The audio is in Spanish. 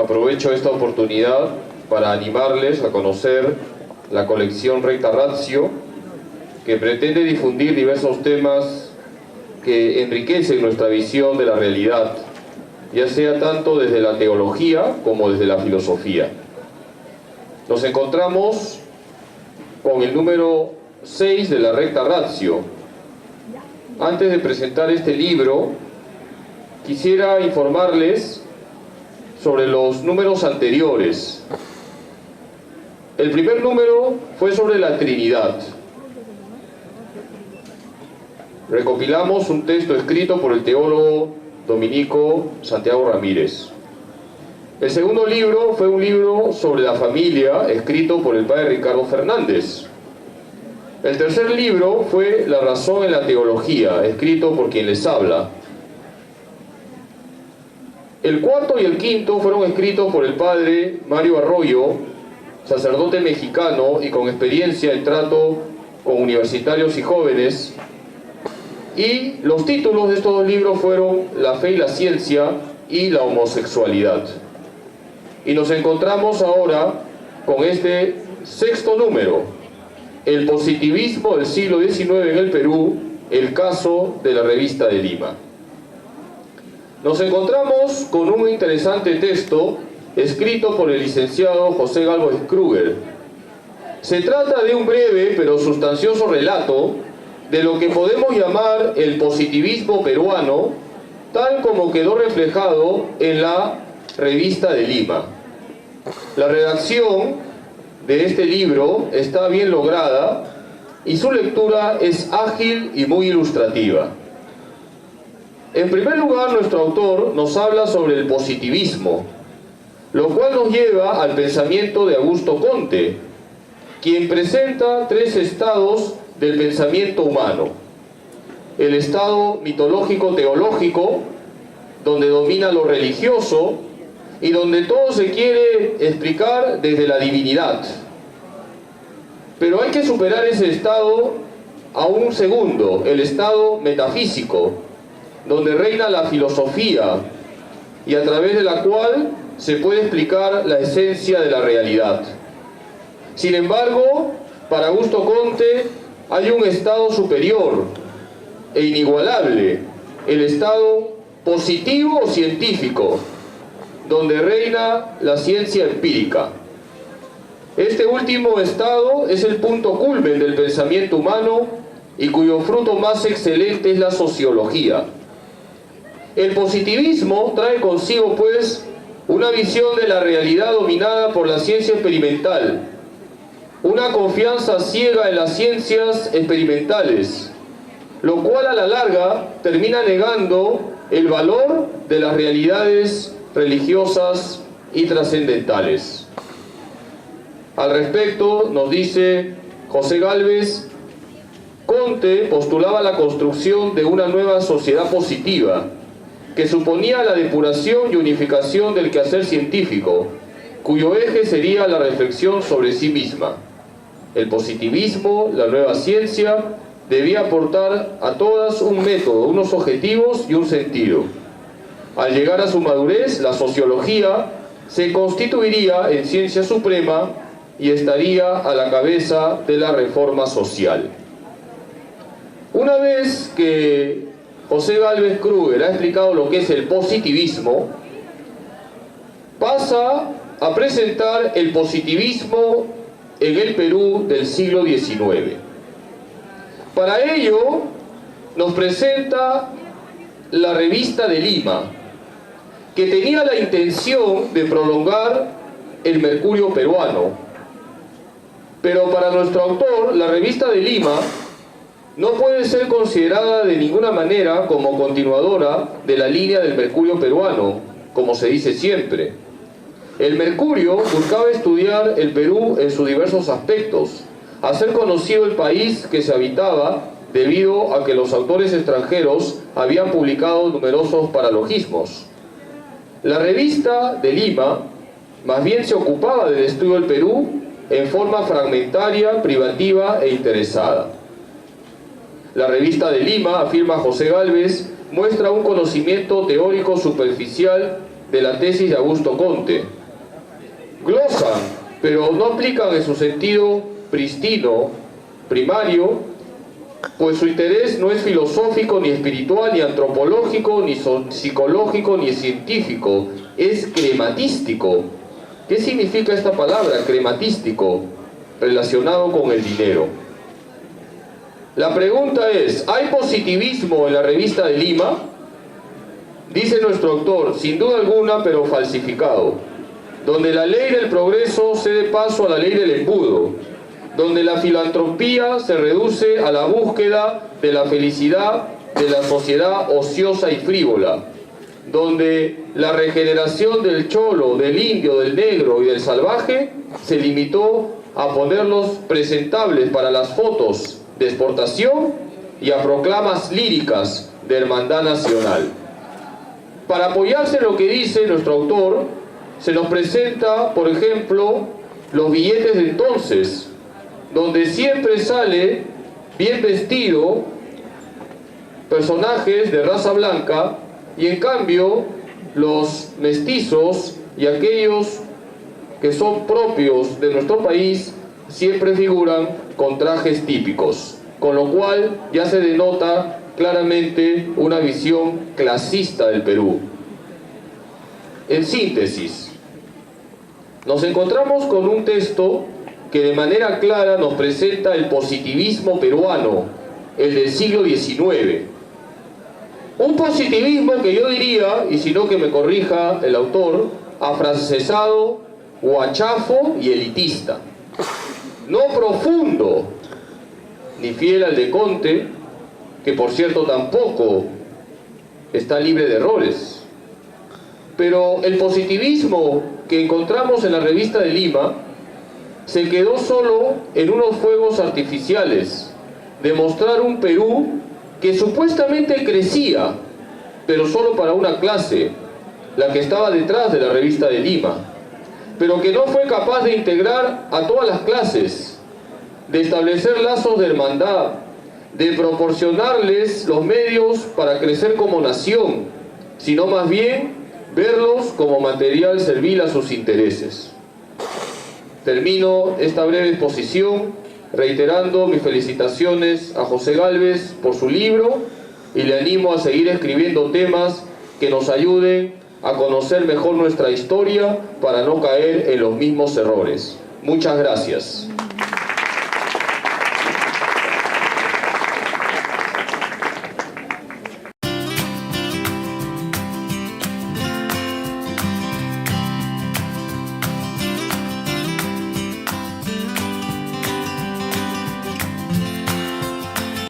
aprovecho esta oportunidad para animarles a conocer la colección Recta Ratio, que pretende difundir diversos temas que enriquecen nuestra visión de la realidad, ya sea tanto desde la teología como desde la filosofía. Nos encontramos con el número 6 de la Recta Ratio. Antes de presentar este libro, quisiera informarles sobre los números anteriores. El primer número fue sobre la Trinidad. Recopilamos un texto escrito por el teólogo dominico Santiago Ramírez. El segundo libro fue un libro sobre la familia, escrito por el padre Ricardo Fernández. El tercer libro fue La razón en la teología, escrito por quien les habla. El cuarto y el quinto fueron escritos por el padre Mario Arroyo, sacerdote mexicano y con experiencia en trato con universitarios y jóvenes. Y los títulos de estos dos libros fueron La fe y la ciencia y La homosexualidad. Y nos encontramos ahora con este sexto número, El positivismo del siglo XIX en el Perú, el caso de la revista de Lima. Nos encontramos con un interesante texto escrito por el licenciado José Gálvez Kruger. Se trata de un breve pero sustancioso relato de lo que podemos llamar el positivismo peruano, tal como quedó reflejado en la revista de Lima. La redacción de este libro está bien lograda y su lectura es ágil y muy ilustrativa. En primer lugar, nuestro autor nos habla sobre el positivismo, lo cual nos lleva al pensamiento de Augusto Comte, quien presenta tres estados del pensamiento humano. El estado mitológico-teológico, donde domina lo religioso y donde todo se quiere explicar desde la divinidad. Pero hay que superar ese estado a un segundo, el estado metafísico, donde reina la filosofía y a través de la cual se puede explicar la esencia de la realidad. Sin embargo, para Augusto Comte hay un estado superior e inigualable, el estado positivo o científico, donde reina la ciencia empírica. Este último estado es el punto culmen del pensamiento humano y cuyo fruto más excelente es la sociología. El positivismo trae consigo, pues, una visión de la realidad dominada por la ciencia experimental, una confianza ciega en las ciencias experimentales, lo cual a la larga termina negando el valor de las realidades religiosas y trascendentales. Al respecto, nos dice José Gálvez, Comte postulaba la construcción de una nueva sociedad positiva, que suponía la depuración y unificación del quehacer científico, cuyo eje sería la reflexión sobre sí misma. El positivismo, la nueva ciencia, debía aportar a todas un método, unos objetivos y un sentido. Al llegar a su madurez, la sociología se constituiría en ciencia suprema y estaría a la cabeza de la reforma social. Una vez que José Gálvez Kruger ha explicado lo que es el positivismo, pasa a presentar el positivismo en el Perú del siglo XIX. Para ello, nos presenta la revista de Lima, que tenía la intención de prolongar el Mercurio peruano. Pero para nuestro autor, la revista de Lima no puede ser considerada de ninguna manera como continuadora de la línea del Mercurio peruano, como se dice siempre. El Mercurio buscaba estudiar el Perú en sus diversos aspectos, hacer conocido el país que se habitaba debido a que los autores extranjeros habían publicado numerosos paralogismos. La revista de Lima más bien se ocupaba del estudio del Perú en forma fragmentaria, privativa e interesada. La revista de Lima, afirma José Gálvez, muestra un conocimiento teórico superficial de la tesis de Augusto Conte. Glosan, pero no aplican en su sentido pristino, primario, pues su interés no es filosófico, ni espiritual, ni antropológico, ni psicológico, ni científico, es crematístico. ¿Qué significa esta palabra, crematístico, relacionado con el dinero? La pregunta es, ¿hay positivismo en la revista de Lima? Dice nuestro autor, sin duda alguna, pero falsificado, donde la ley del progreso cede paso a la ley del embudo, donde la filantropía se reduce a la búsqueda de la felicidad de la sociedad ociosa y frívola, donde la regeneración del cholo, del indio, del negro y del salvaje se limitó a ponerlos presentables para las fotos de exportación y a proclamas líricas de hermandad nacional. Para apoyarse en lo que dice nuestro autor, se nos presenta, por ejemplo, los billetes de entonces, donde siempre sale bien vestido personajes de raza blanca, y en cambio los mestizos y aquellos que son propios de nuestro país siempre figuran con trajes típicos, con lo cual ya se denota claramente una visión clasista del Perú. En síntesis, nos encontramos con un texto que de manera clara nos presenta el positivismo peruano, el del siglo XIX. Un positivismo que yo diría, y si no que me corrija el autor, afrancesado, guachafo y elitista. No profundo, ni fiel al de Conte, que por cierto tampoco está libre de errores. Pero el positivismo que encontramos en la revista de Lima se quedó solo en unos fuegos artificiales de mostrar un Perú que supuestamente crecía, pero solo para una clase, la que estaba detrás de la revista de Lima, pero que no fue capaz de integrar a todas las clases, de establecer lazos de hermandad, de proporcionarles los medios para crecer como nación, sino más bien verlos como material servil a sus intereses. Termino esta breve exposición reiterando mis felicitaciones a José Gálvez por su libro y le animo a seguir escribiendo temas que nos ayuden a conocer mejor nuestra historia para no caer en los mismos errores. Muchas gracias.